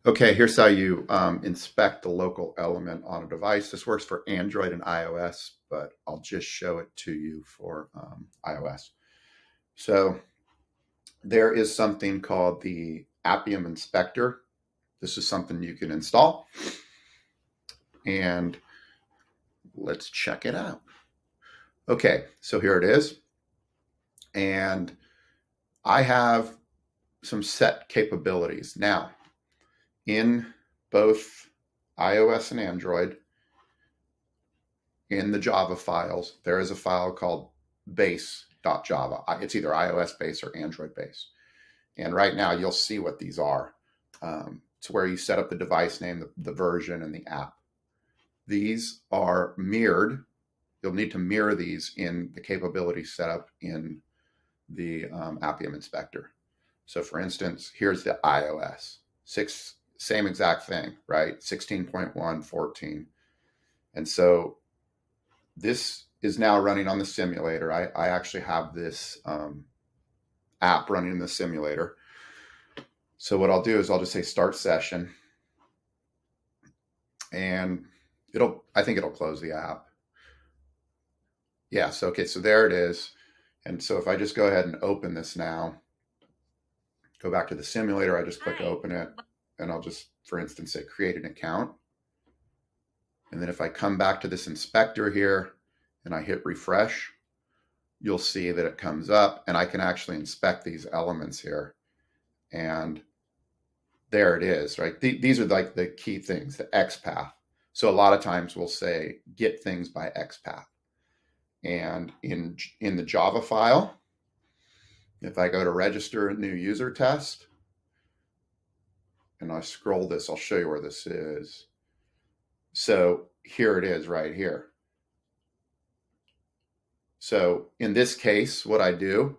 Okay, here's how you inspect the local element on a device. This works for Android and iOS, but I'll just show it to you for iOS. So there is something called the Appium inspector. This is something you can install, and let's check it out. Okay, so here it is, and I have some set capabilities. Now, in both iOS and Android, in the Java files, there is a file called base.java. It's either iOS base or Android base. And right now you'll see what these are. It's where you set up the device name, the version, and the app. These are mirrored. You'll need to mirror these in the capability setup in the Appium inspector. So for instance, here's the iOS. Same exact thing, right? 16.1, 14. And so this is now running on the simulator. I actually have this app running in the simulator. So what I'll do is I'll just say start session, and I think it'll close the app. Yeah, so okay, so there it is. And so if I just go ahead and open this now, go back to the simulator, I just click open it, and I'll just, for instance, say create an account. And then if I come back to this inspector here and I hit refresh, you'll see that it comes up, and I can actually inspect these elements here. And there it is, right? These are like the key things, the XPath. So a lot of times we'll say get things by XPath. And in the Java file, if I go to register a new user test, and I scroll this, I'll show you where this is. So here it is right here. So in this case, what I do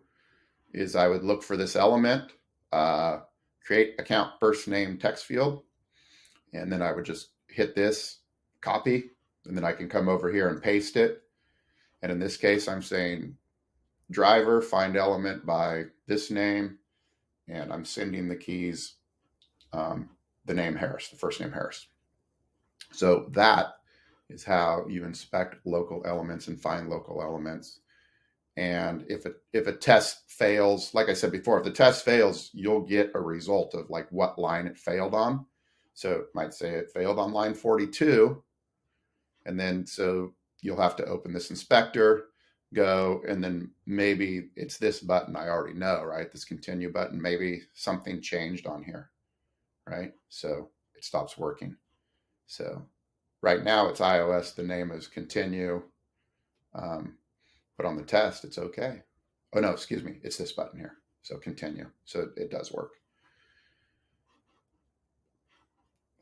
is I would look for this element, create account first name text field, and then I would just hit this, copy, and then I can come over here and paste it. And in this case, I'm saying driver, find element by this name, and I'm sending the keys, the name Harris, the first name Harris. So that is how you inspect local elements and find local elements. And if a test fails, like I said before, if the test fails, you'll get a result of like what line it failed on. So it might say it failed on line 42. And then so you'll have to open this inspector, go, and then maybe it's this button I already know, right? This continue button, maybe something changed on here, right? So it stops working. So right now it's iOS, the name is continue. But on the test, it's okay. Oh no, excuse me, it's this button here. So continue. So it does work.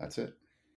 That's it.